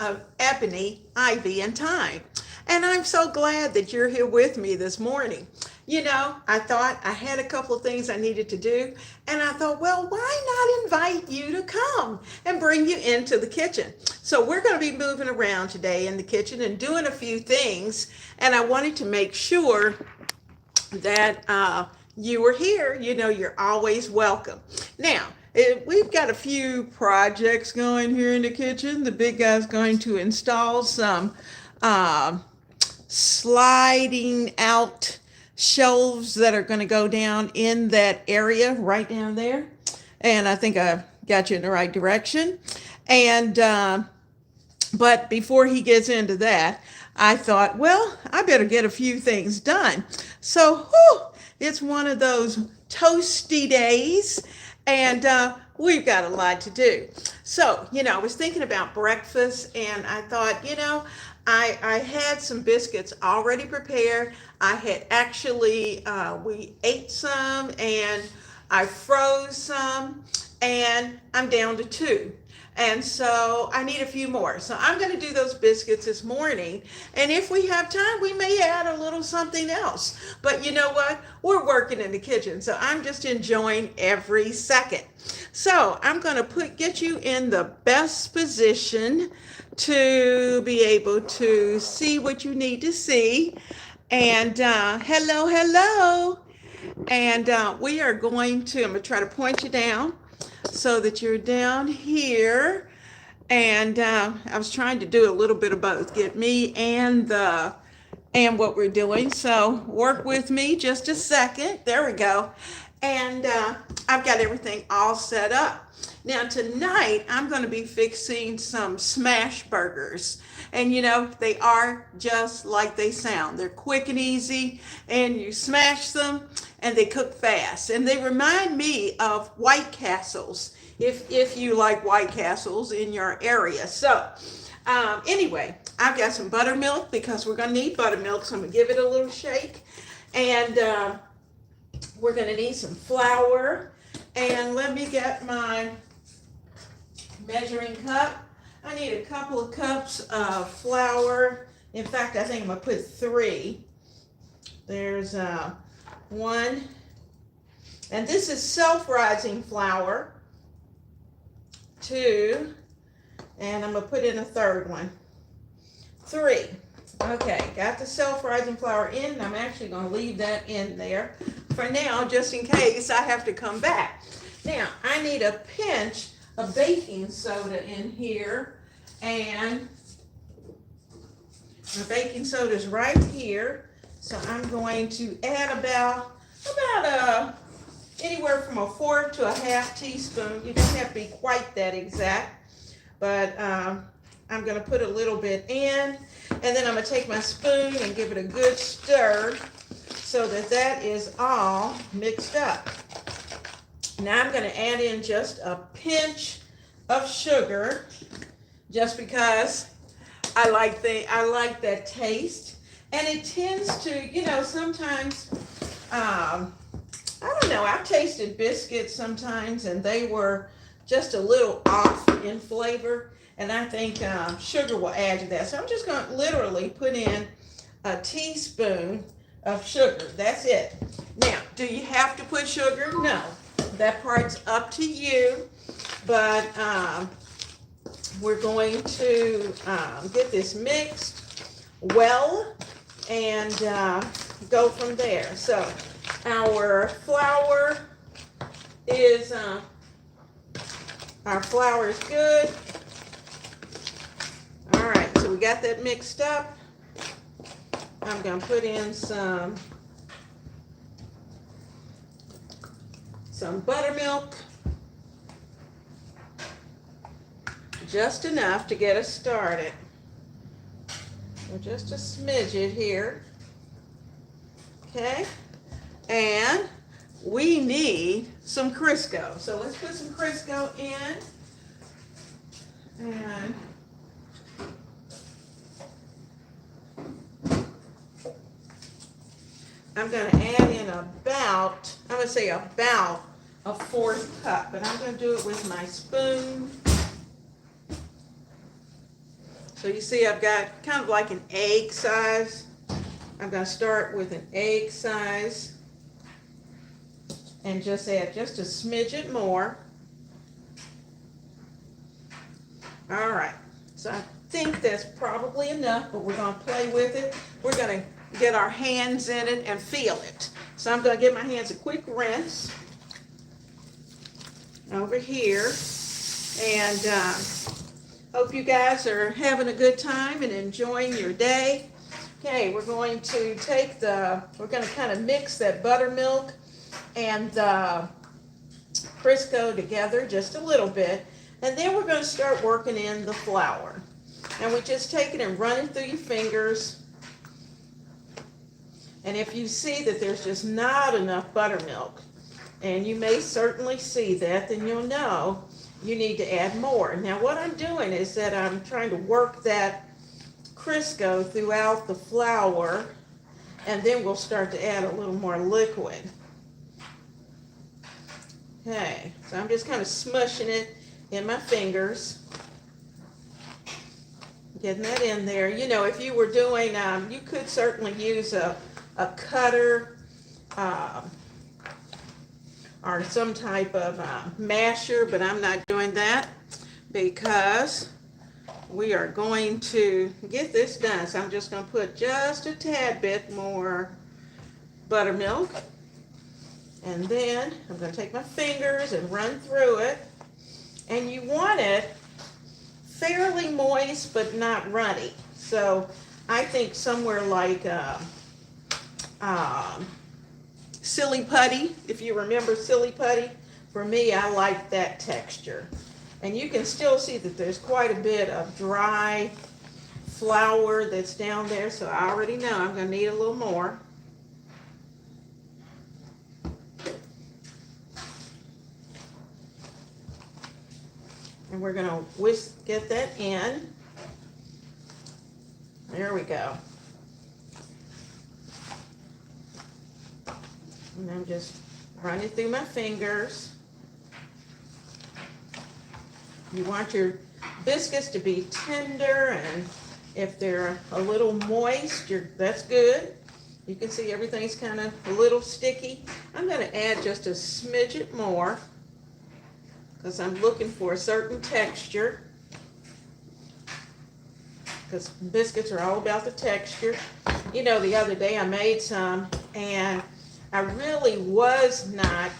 of Ebony, Ivy, and Thyme. And I'm so glad that you're here with me this morning. You know, I thought I had a couple of things I needed to do, and I thought, well, why not invite you to come and bring you into the kitchen? So we're going to be moving around today in the kitchen and doing a few things, and I wanted to make sure that you were here. You know, you're always welcome. Now, we've got a few projects going here in the kitchen. The big guy's going to install some uh, sliding out shelves that are going to go down in that area right down there. And I think I got you in the right direction. And but before he gets into that, I thought, well, I better get a few things done. So, it's one of those toasty days, and we've got a lot to do. So, you know, I was thinking about breakfast, and I thought, you know, I had some biscuits already prepared. I had actually, we ate some, and I froze some, and I'm down to two. And so I need a few more. So I'm going to do those biscuits this morning. And if we have time, we may add a little something else. But you know what? We're working in the kitchen. So I'm just enjoying every second. So I'm going to get you in the best position to be able to see what you need to see. And hello, hello. And we are I'm going to try to point you down so that you're down here. And I was trying to do a little bit of both, get me and what we're doing. So work with me just a second. There we go. And I've got everything all set up. Now tonight I'm going to be fixing some smash burgers. And you know, they are just like they sound. They're quick and easy, and you smash them and they cook fast. And they remind me of White Castles, if you like White Castles in your area. So anyway, I've got some buttermilk because we're going to need buttermilk. So I'm going to give it a little shake. And we're going to need some flour. And let me get my measuring cup. I need a couple of cups of flour. In fact, I think I'm going to put 3. There's one. And this is self-rising flour. 2. And I'm going to put in a third one. 3. Okay, got the self-rising flour in. I'm actually going to leave that in there for now, just in case I have to come back. Now, I need a pinch of baking soda in here, and the baking soda is right here. So I'm going to add about anywhere from a 1/4 to a 1/2 teaspoon. You don't have to be quite that exact, but I'm going to put a little bit in, and then I'm going to take my spoon and give it a good stir so that is all mixed up. Now I'm going to add in just a pinch of sugar, just because I like that taste. And it tends to, you know, sometimes, I don't know, I've tasted biscuits sometimes and they were just a little off in flavor. And I think sugar will add to that. So I'm just going to literally put in a teaspoon of sugar. That's it. Now, do you have to put sugar? No. That part's up to you. But we're going to get this mixed well and go from there. So our flour is good. All right, so we got that mixed up. I'm going to put in some buttermilk, just enough to get us started. So just a smidget here. Okay, and we need some Crisco. So let's put some Crisco in. And I'm going to add in about a 1/4 cup, but I'm going to do it with my spoon. So you see I've got kind of like an egg size. I'm going to start with an egg size and just add just a smidget more. All right, so I think that's probably enough, but we're going to play with it. We're going to get our hands in it and feel it. So I'm going to give my hands a quick rinse over here, and hope you guys are having a good time and enjoying your day. Okay, we're going to we're going to kind of mix that buttermilk and the Crisco together just a little bit, and then we're going to start working in the flour. And we just take it and run it through your fingers, and if you see that there's just not enough buttermilk, and you may certainly see that, then you'll know you need to add more. Now what I'm doing is that I'm trying to work that Crisco throughout the flour, and then we'll start to add a little more liquid. Okay, so I'm just kind of smushing it in my fingers, getting that in there. You know, if you were doing, you could certainly use a cutter or some type of masher, but I'm not doing that because we are going to get this done. So I'm just going to put just a tad bit more buttermilk, and then I'm going to take my fingers and run through it. And you want it fairly moist but not runny. So I think somewhere like silly putty, if you remember silly putty. For me, I like that texture. And you can still see that there's quite a bit of dry flour that's down there, so I already know I'm going to need a little more. And we're going to get that in. There we go. And I'm just running through my fingers. You want your biscuits to be tender, and if they're a little moist, that's good. You can see everything's kind of a little sticky. I'm going to add just a smidget more because I'm looking for a certain texture, because biscuits are all about the texture. You know, the other day I made some, and I really was not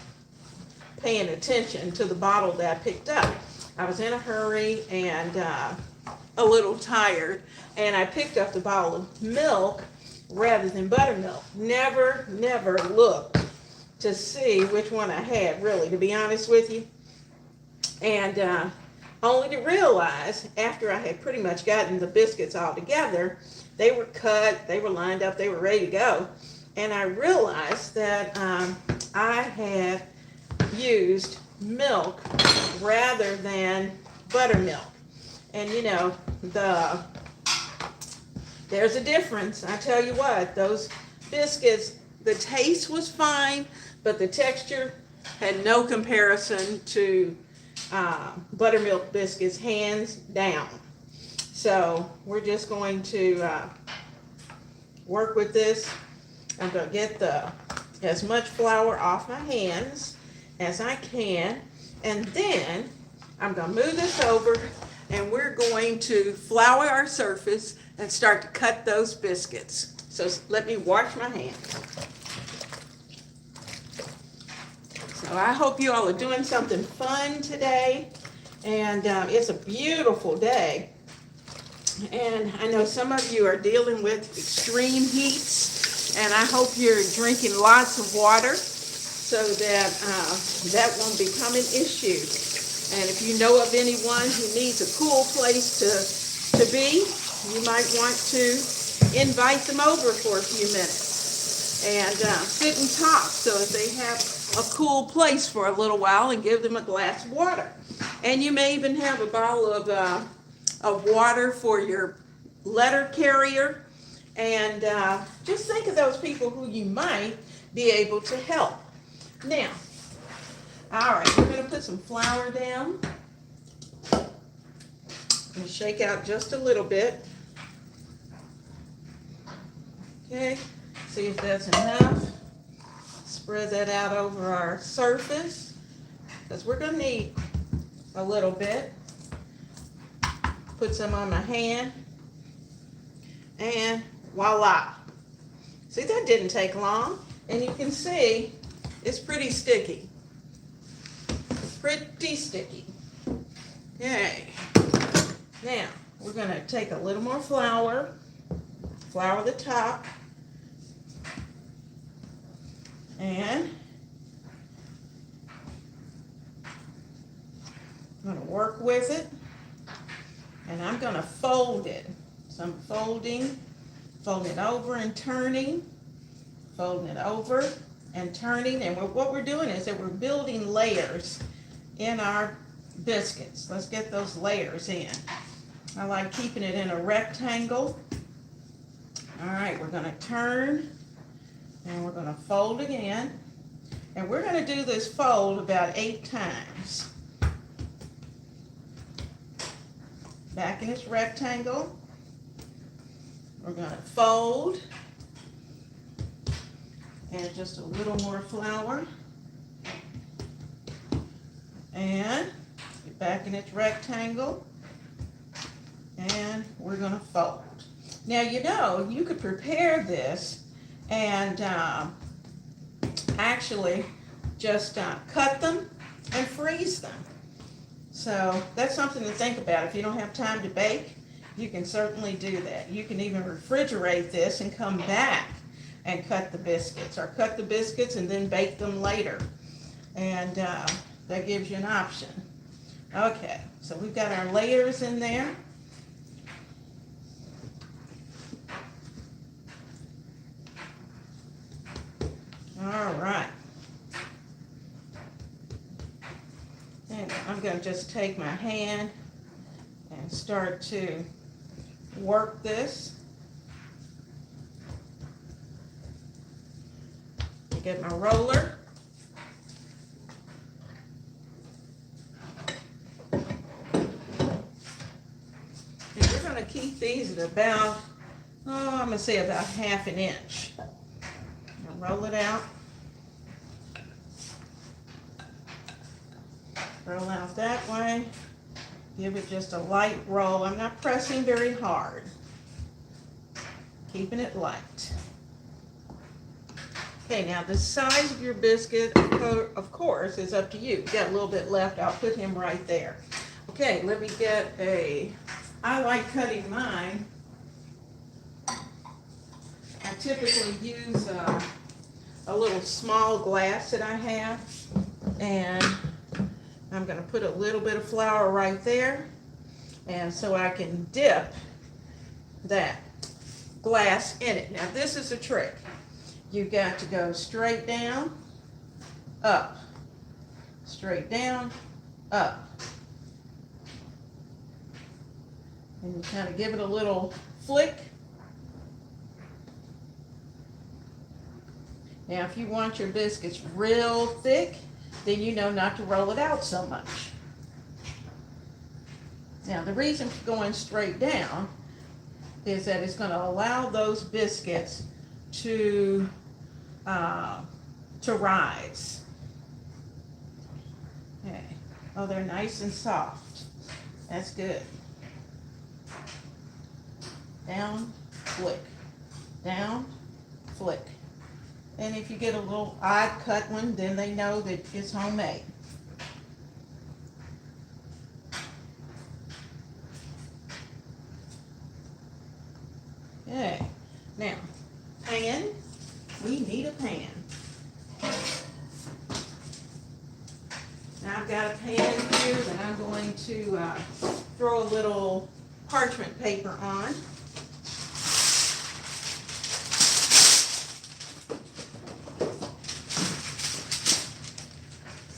paying attention to the bottle that I picked up. I was in a hurry and a little tired, and I picked up the bottle of milk rather than buttermilk. Never looked to see which one I had, really, to be honest with you. And only to realize, after I had pretty much gotten the biscuits all together, they were cut, they were lined up, they were ready to go. And I realized that I had used milk rather than buttermilk. And you know, there's a difference. I tell you what, those biscuits, the taste was fine, but the texture had no comparison to buttermilk biscuits, hands down. So we're just going to work with this. I'm going to get as much flour off my hands as I can, and then I'm going to move this over, and we're going to flour our surface and start to cut those biscuits. So let me wash my hands. So I hope you all are doing something fun today, and it's a beautiful day. And I know some of you are dealing with extreme heats, and I hope you're drinking lots of water so that that won't become an issue. And if you know of anyone who needs a cool place to be, you might want to invite them over for a few minutes and sit and talk so that they have a cool place for a little while, and give them a glass of water. And you may even have a bottle of water for your letter carrier. And just think of those people who you might be able to help. Now, all right, we're going to put some flour down. And shake out just a little bit. Okay, see if that's enough. Spread that out over our surface because we're going to need a little bit. Put some on my hand and voila. See, that didn't take long, and you can see it's pretty sticky. Pretty sticky. Okay, now we're going to take a little more flour, flour the top, and I'm going to work with it, and I'm going to fold it. So I'm folding it over and turning, folding it over and turning, and what we're doing is that we're building layers in our biscuits. Let's get those layers in. I like keeping it in a rectangle. All right, we're going to turn, and we're going to fold again, and we're going to do this fold about 8 times. Back in its rectangle, we're going to fold, and just a little more flour, and get back in its rectangle, and we're going to fold. Now, you know, you could prepare this and actually just cut them and freeze them. So that's something to think about. If you don't have time to bake, you can certainly do that. You can even refrigerate this and come back and cut the biscuits, or cut the biscuits and then bake them later. And that gives you an option. Okay, so we've got our layers in there. All right. And I'm going to just take my hand and start to work this. Get my roller. And we're going to keep these at about, I'm going to say about 1/2 inch. Roll it out. Roll out that way. Give it just a light roll. I'm not pressing very hard. Keeping it light. Okay, now the size of your biscuit, of course, is up to you. You've got a little bit left. I'll put him right there. Okay, let me get I like cutting mine. I typically use a little small glass that I have, and I'm going to put a little bit of flour right there, and so I can dip that glass in it. Now this is a trick. You've got to go straight down, up, straight down, up, and you kind of give it a little flick. Now, if you want your biscuits real thick, then you know not to roll it out so much. Now, the reason for going straight down is that it's going to allow those biscuits to rise. Okay. Oh, they're nice and soft. That's good. Down, flick. Down, flick. And if you get a little odd cut one, then they know that it's homemade. Okay, now, pan. We need a pan. Now I've got a pan here that I'm going to throw a little parchment paper on.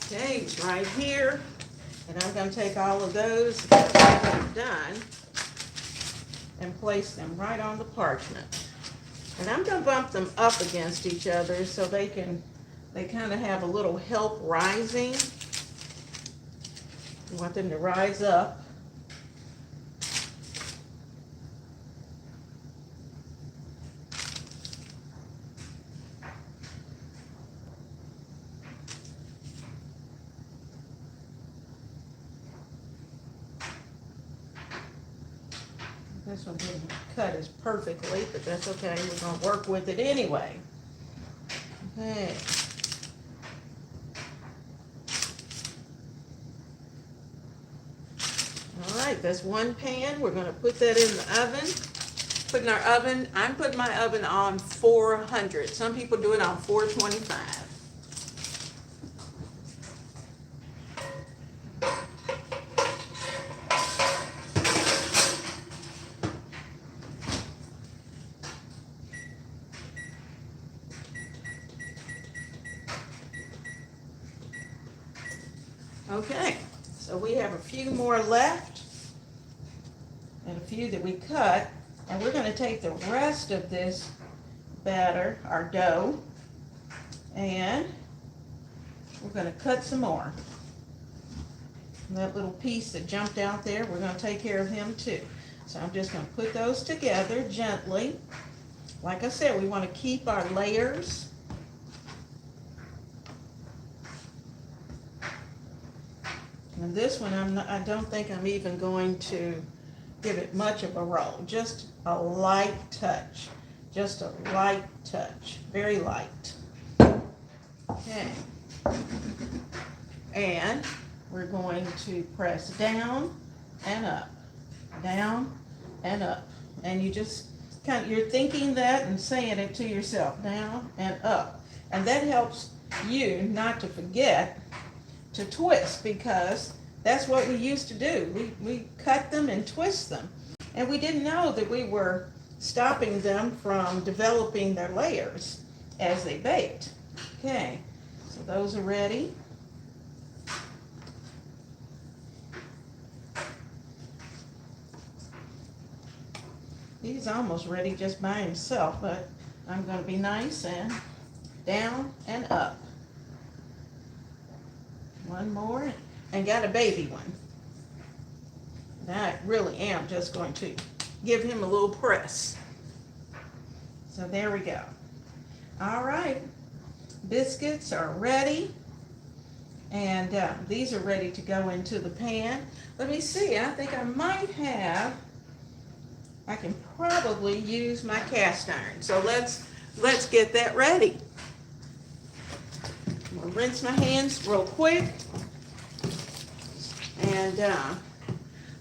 Okay, it's right here, and I'm going to take all of those that I've done and place them right on the parchment. And I'm going to bump them up against each other so they kind of have a little help rising. You want them to rise up. This one didn't cut as perfectly, but that's okay. We're going to work with it anyway. Okay. All right, that's one pan. We're going to put that in the oven. Put in our oven. I'm putting my oven on 400. Some people do it on 425. Okay, so we have a few more left and a few that we cut, and we're going to take the rest of this batter, our dough, and we're going to cut some more. And that little piece that jumped out there, we're going to take care of him too. So I'm just going to put those together gently. Like I said, we want to keep our layers. And this one, I don't think I'm even going to give it much of a roll. Just a light touch. Just a light touch. Very light. Okay. And we're going to press down and up. Down and up. And you just you're thinking that and saying it to yourself. Down and up. And that helps you not to forget to twist, because that's what we used to do. We cut them and twist them, and we didn't know that we were stopping them from developing their layers as they baked. Okay, so those are ready. He's almost ready just by himself, but I'm going to be nice and down and up. One more, and got a baby one. Now I really am just going to give him a little press. So there we go. All right, biscuits are ready, and these are ready to go into the pan. Let me see, I think I might have, I can probably use my cast iron. So let's get that ready. I'm gonna rinse my hands real quick, and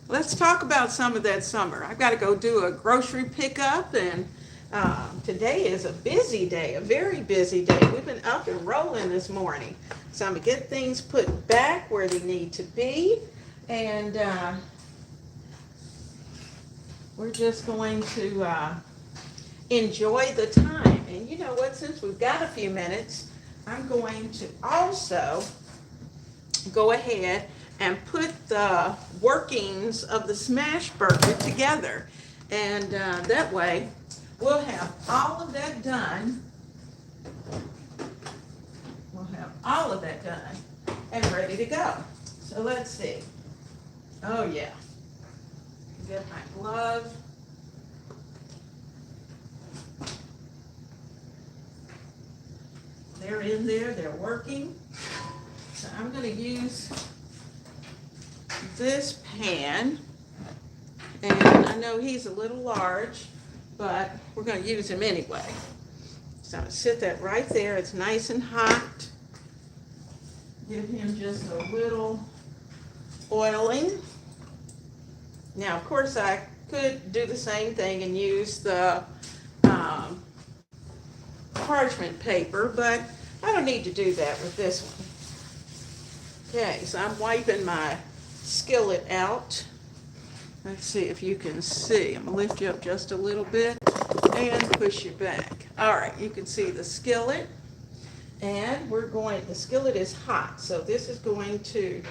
let's talk about some of that summer. I've got to go do a grocery pickup, and today is a busy day, a very busy day. We've been up and rolling this morning, so I'm gonna get things put back where they need to be, and we're just going to enjoy the time. And you know what, since we've got a few minutes, I'm going to also go ahead and put the workings of the smash burger together. And that way, we'll have all of that done. We'll have all of that done and ready to go. So let's see. Oh yeah. Get my glove. They're in there, they're working. So I'm going to use this pan, and I know he's a little large, but we're going to use him anyway. So I'm going to sit that right there. It's nice and hot. Give him just a little oiling. Now, of course, I could do the same thing and use the parchment paper, but I don't need to do that with this one. Okay, so I'm wiping my skillet out. Let's see if you can see. I'm going to lift you up just a little bit and push you back. All right, you can see the skillet, and the skillet is hot, so this is going to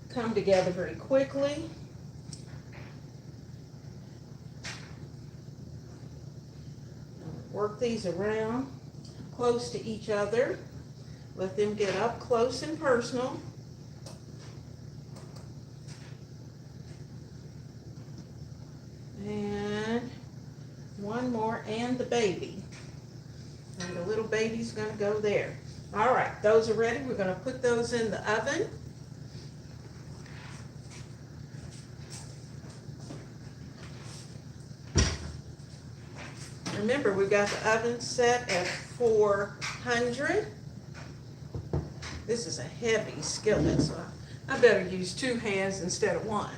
come together very quickly. Work these around close to each other. Let them get up close and personal. And one more, and the baby. And the little baby's going to go there. All right, those are ready. We're going to put those in the oven. Remember, we got the oven set at 400. This is a heavy skillet, so I better use 2 hands instead of 1.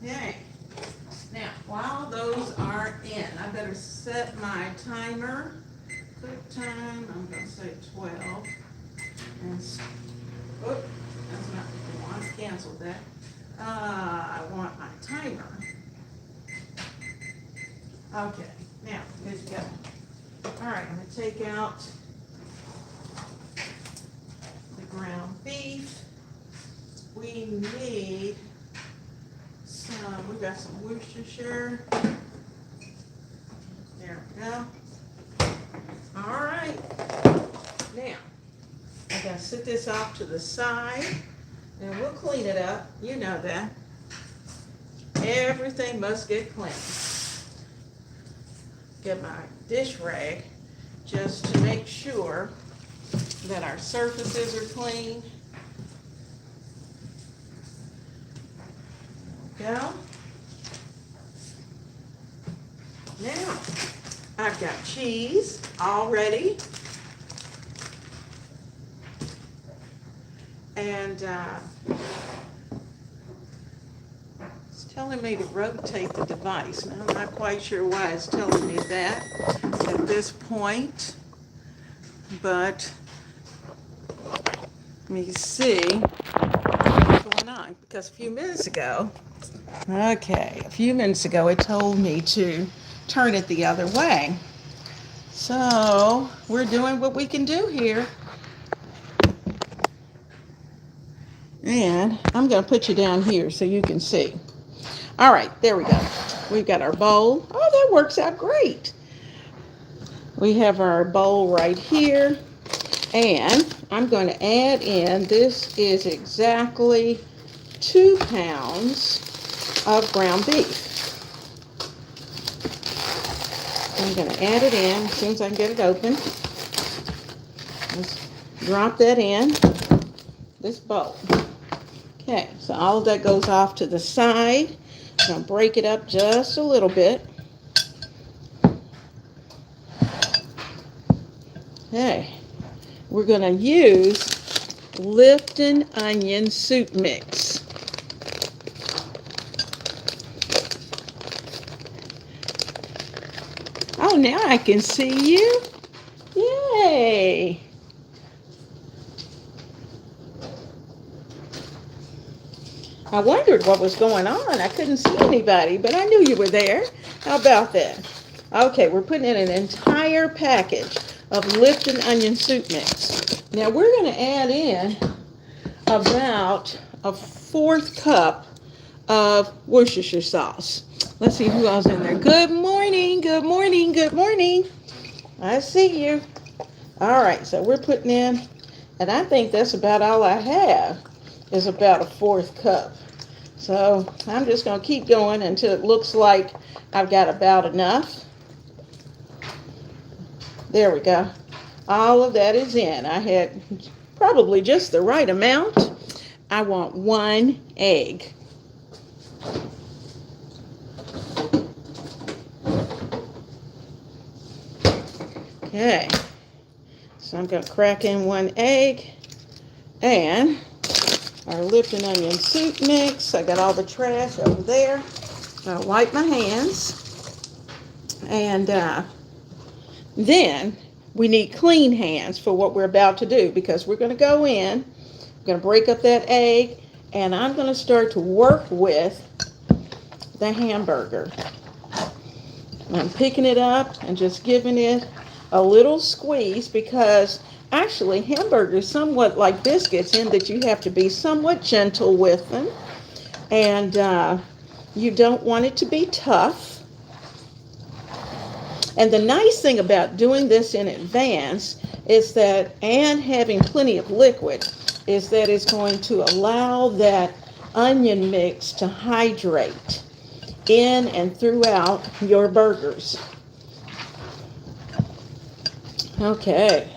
Okay. Now, while those are in, I better set my timer. Cook time, I'm going to say 12. And, oh, that's not what I want. Canceled that. I want my timer. Okay, now, good to go. All right, I'm going to take out the ground beef. We need we've got some Worcestershire. There we go. All right. Now, I gotta set this off to the side and we'll clean it up. You know that. Everything must get cleaned. Get my dish rag just to make sure that our surfaces are clean. Go. Now, I've got cheese all ready. And it's telling me to rotate the device. Now, I'm not quite sure why it's telling me that at this point. But let me see what's going on. Because a few minutes ago, it told me to turn it the other way. So we're doing what we can do here. And I'm going to put you down here so you can see. All right, there we go. We've got our bowl. Oh, that works out great. We have our bowl right here. And I'm going to add in, this is exactly 2 pounds of ground beef. I'm going to add it in as soon as I can get it open. Let's drop that in this bowl. Okay, so all of that goes off to the side. I'm going to break it up just a little bit. Okay, we're going to use Lipton onion soup mix. Oh, now I can see you. Yay! I wondered what was going on. I couldn't see anybody, but I knew you were there. How about that? Okay, we're putting in an entire package of Lipton onion soup mix. Now we're going to add in about a 1/4 cup of Worcestershire sauce. Let's see who else in there. Good morning, good morning, good morning. I see you. All right, so we're putting in, and I think that's about all I have, is about a 1/4 cup. So I'm just going to keep going until it looks like I've got about enough. There we go. All of that is in. I had probably just the right amount. I want 1 egg. Okay, so I'm going to crack in 1 egg and our Lipton onion soup mix. I got all the trash over there. I'll wipe my hands. And then we need clean hands for what we're about to do, because we're going to go in, I'm going to break up that egg, and I'm going to start to work with the hamburger. I'm picking it up and just giving it a little squeeze, because actually hamburgers are somewhat like biscuits in that you have to be somewhat gentle with them, and you don't want it to be tough. And the nice thing about doing this in advance is that, and having plenty of liquid, is that it's going to allow that onion mix to hydrate in and throughout your burgers. Okay,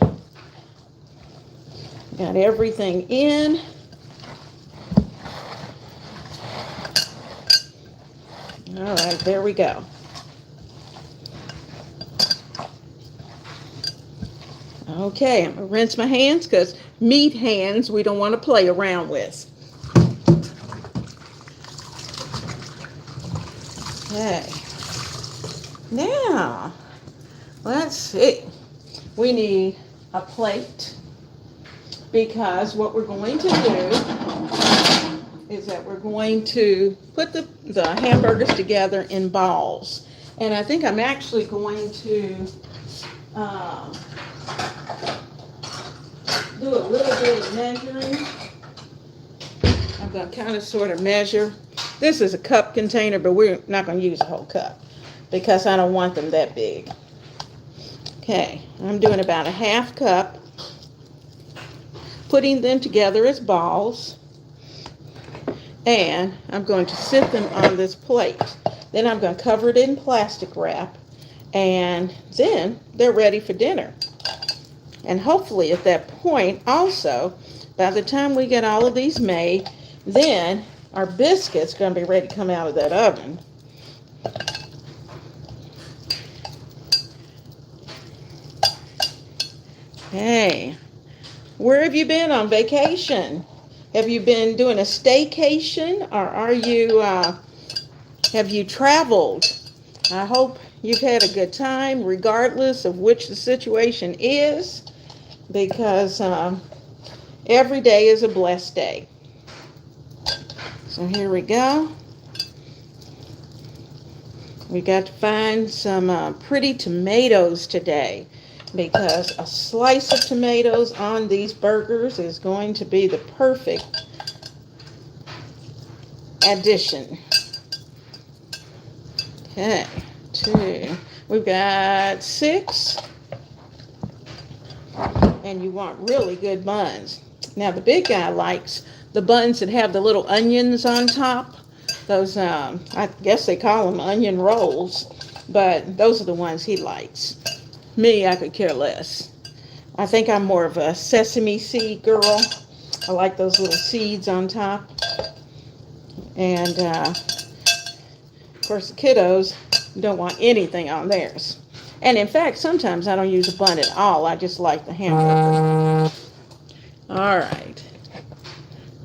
got everything in. All right, there we go. Okay, I'm gonna rinse my hands because meat hands we don't want to play around with. Okay, now let's see. We need a plate because what we're going to do is that we're going to put the hamburgers together in balls. And I think I'm actually going to do a little bit of measuring. I'm going to kind of sort of measure. This is a cup container, but we're not going to use a whole cup because I don't want them that big. Okay, I'm doing about a half cup, putting them together as balls, and I'm going to sit them on this plate. Then I'm going to cover it in plastic wrap, and then they're ready for dinner. And hopefully at that point also, by the time we get all of these made, then our biscuits are going to be ready to come out of that oven. Hey, where have you been on vacation? Have you been doing a staycation, or have you traveled? I hope you've had a good time, regardless of which the situation is, because every day is a blessed day. So here we go. We got to find some pretty tomatoes today, because a slice of tomatoes on these burgers is going to be the perfect addition. Okay, 2. We've got 6. And you want really good buns. Now the big guy likes the buns that have the little onions on top. Those, I guess they call them onion rolls, but those are the ones he likes. Me, I could care less. I think I'm more of a sesame seed girl. I like those little seeds on top. And, of course, the kiddos don't want anything on theirs. And, in fact, sometimes I don't use a bun at all. I just like the hamburger. All right.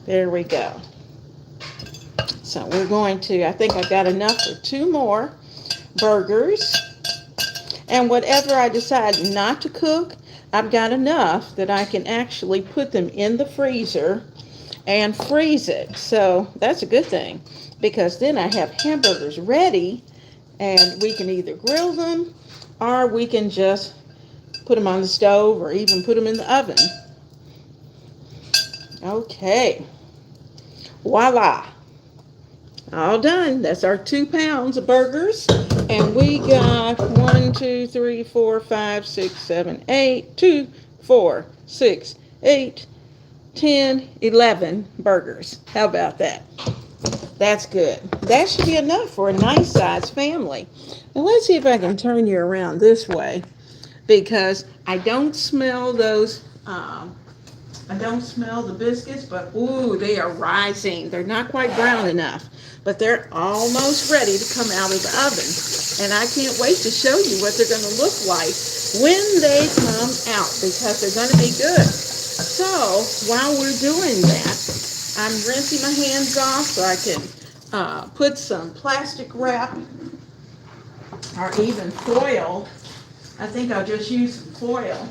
There we go. So we're going to, I think I've got enough for 2 more burgers. And whatever I decide not to cook, I've got enough that I can actually put them in the freezer and freeze it. So that's a good thing, because then I have hamburgers ready, and we can either grill them or we can just put them on the stove or even put them in the oven. Okay. Voila. All done. That's our 2 pounds of burgers. And we got 1, 2, 3, 4, 5, 6, 7, 8, 2, 4, 6, 8, 10, 11 burgers. How about that? That's good. That should be enough for a nice sized family. And let's see if I can turn you around this way, because I don't smell those, I don't smell the biscuits, but ooh, they are rising. They're not quite brown enough, but they're almost ready to come out of the oven. And I can't wait to show you what they're going to look like when they come out, because they're going to be good. So while we're doing that, I'm rinsing my hands off so I can put some plastic wrap or even foil. I think I'll just use some foil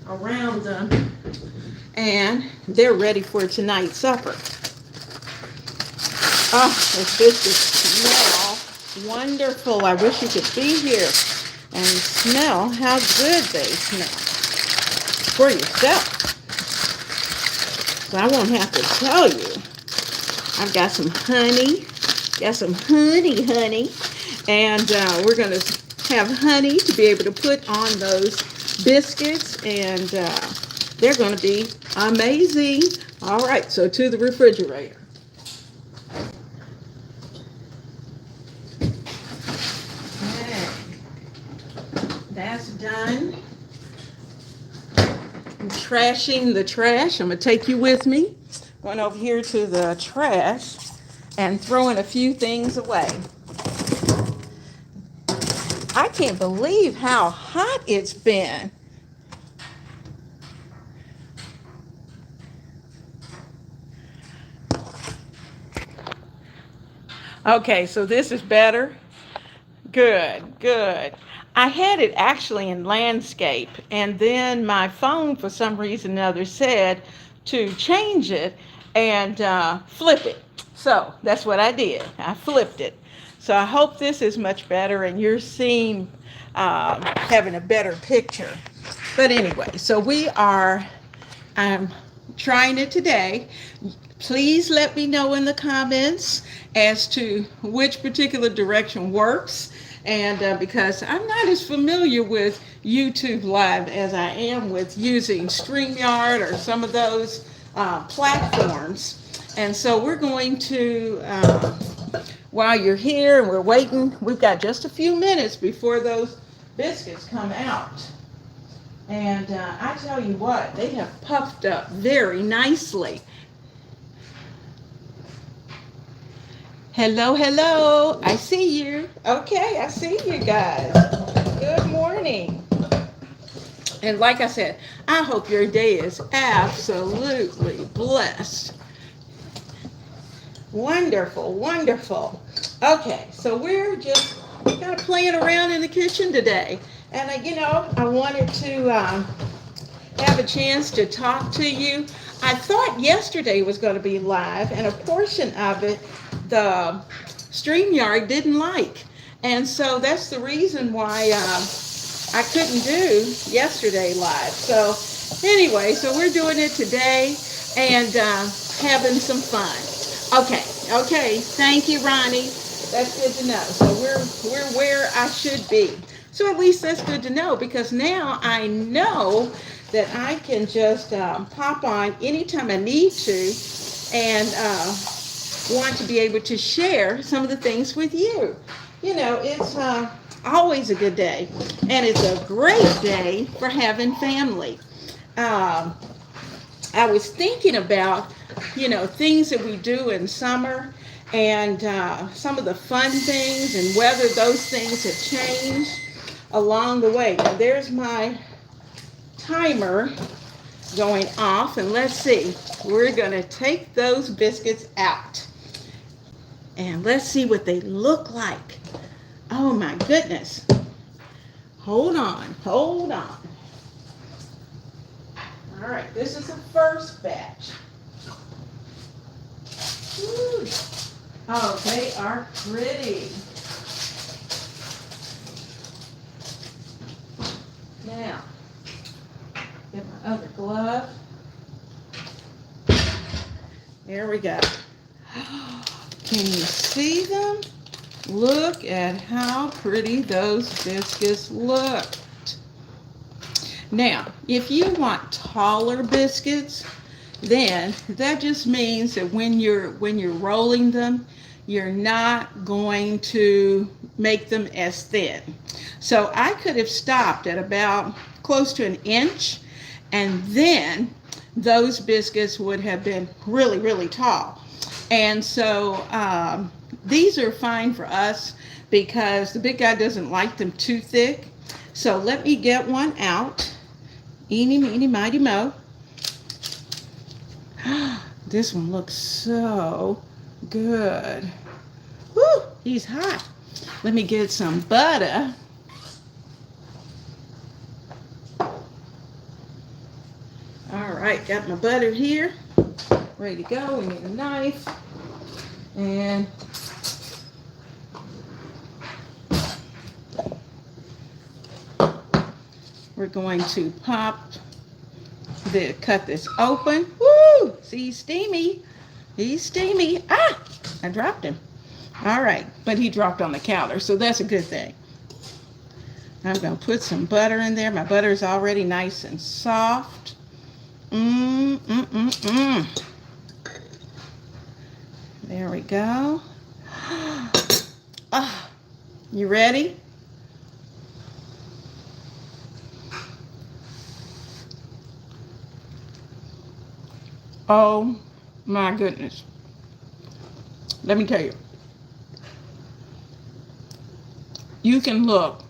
around them, and they're ready for tonight's supper. Oh, those biscuits smell wonderful. I wish you could be here and smell how good they smell for yourself. So I won't have to tell you. I've got some honey. Got some honey. And we're going to have honey to be able to put on those biscuits, and they're going to be amazing. All right, so to the refrigerator. Okay, that's done. I'm trashing the trash. I'm going to take you with me. Going over here to the trash. and throwing a few things away. I can't believe how hot it's been. Okay, so this is better. Good, good. I had it actually in landscape, and then my phone, for some reason or another, said to change it and flip it. So that's what I did. I flipped it. So I hope this is much better, and you're seeing having a better picture. But anyway, so we are trying it today. Please let me know in the comments as to which particular direction works. And because I'm not as familiar with YouTube Live as I am with using StreamYard or some of those platforms. And so we're going to, while you're here and we're waiting, we've got just a few minutes before those biscuits come out. And I tell you what, they have puffed up very nicely. Hello, hello. I see you. Okay, I see you guys. Good morning. And like I said, I hope your day is absolutely blessed. Wonderful, wonderful. Okay, so we're just kind of playing around in the kitchen today. And I wanted to have a chance to talk to you. I thought yesterday was going to be live, and a portion of it the StreamYard didn't like. And so that's the reason why I couldn't do yesterday live. So anyway, so we're doing it today and having some fun. Okay, thank you, Ronnie. That's good to know. So we're where I should be. So at least that's good to know, because now I know that I can just pop on anytime I need to and want to be able to share some of the things with you. It's always a good day, and it's a great day for having family. I was thinking about, things that we do in summer and some of the fun things and whether those things have changed along the way. Now, there's my timer going off, and let's see. We're going to take those biscuits out. And let's see what they look like. Oh my goodness. Hold on. All right, this is the first batch. Woo. Oh, they are pretty. Now, get my other glove. There we go. Can you see them? Look at how pretty those biscuits looked. Now, if you want taller biscuits, then that just means that when you're rolling them, you're not going to make them as thin. So I could have stopped at about close to an inch, and then those biscuits would have been really, really tall. And so these are fine for us because the big guy doesn't like them too thick. So let me get one out. Eeny, meeny, mighty, mo. This one looks so good. Woo, he's hot. Let me get some butter. All right, got my butter here. Ready to go. We need a knife. And we're going to cut this open. Woo! See, he's steamy. He's steamy. Ah! I dropped him. All right, but he dropped on the counter, so that's a good thing. I'm going to put some butter in there. My butter is already nice and soft. There we go. Ah, you ready? Oh my goodness. let me tell you, you can look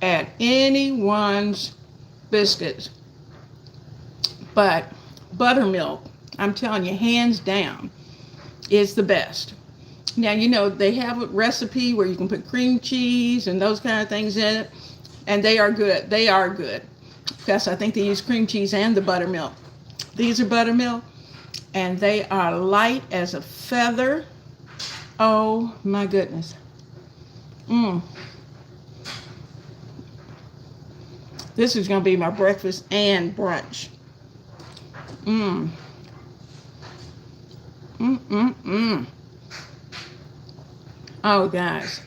at anyone's biscuits, but buttermilk, I'm telling you, hands down, is the best. Now, you know, they have a recipe where you can put cream cheese and those kind of things in it, and they are good. They are good. Because I think they use cream cheese and the buttermilk. These are buttermilk, and they are light as a feather. Oh, my goodness. This is going to be my breakfast and brunch. Oh, guys.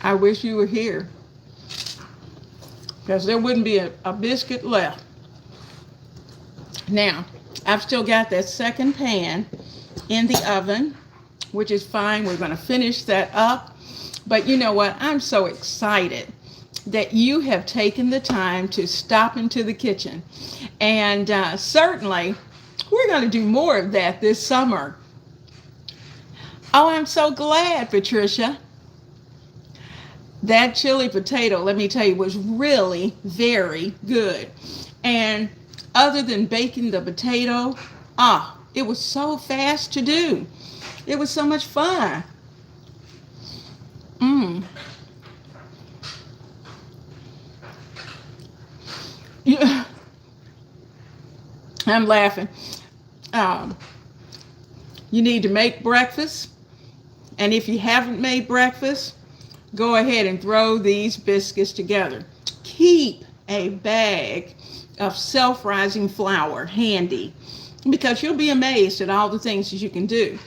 I wish you were here, because there wouldn't be a biscuit left. Now, I've still got that second pan in the oven, which is fine. We're going to finish that up. But you know what? I'm so excited that you have taken the time to stop into the kitchen. And certainly, we're going to do more of that this summer. Oh, I'm so glad, Patricia. That chili potato, let me tell you, was really very good. And other than baking the potato, it was so fast to do. It was so much fun. Yeah. I'm laughing. You need to make breakfast. And if you haven't made breakfast, go ahead and throw these biscuits together. Keep a bag of self-rising flour handy, because you'll be amazed at all the things that you can do.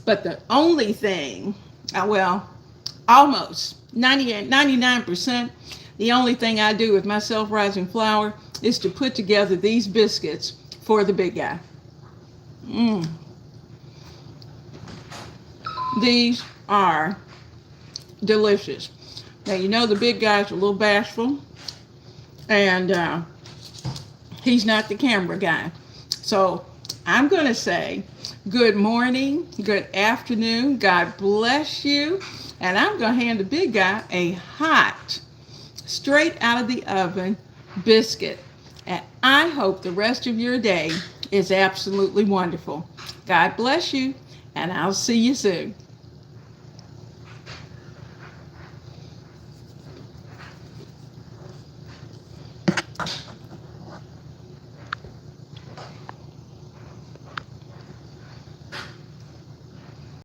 But the only thing, almost 99%, the only thing I do with my self-rising flour is to put together these biscuits for the big guy. These are delicious. Now, you know the big guy's a little bashful, and he's not the camera guy. So I'm going to say good morning, good afternoon, God bless you, and I'm going to hand the big guy a hot, straight out of the oven biscuit. And I hope the rest of your day is absolutely wonderful. God bless you, and I'll see you soon.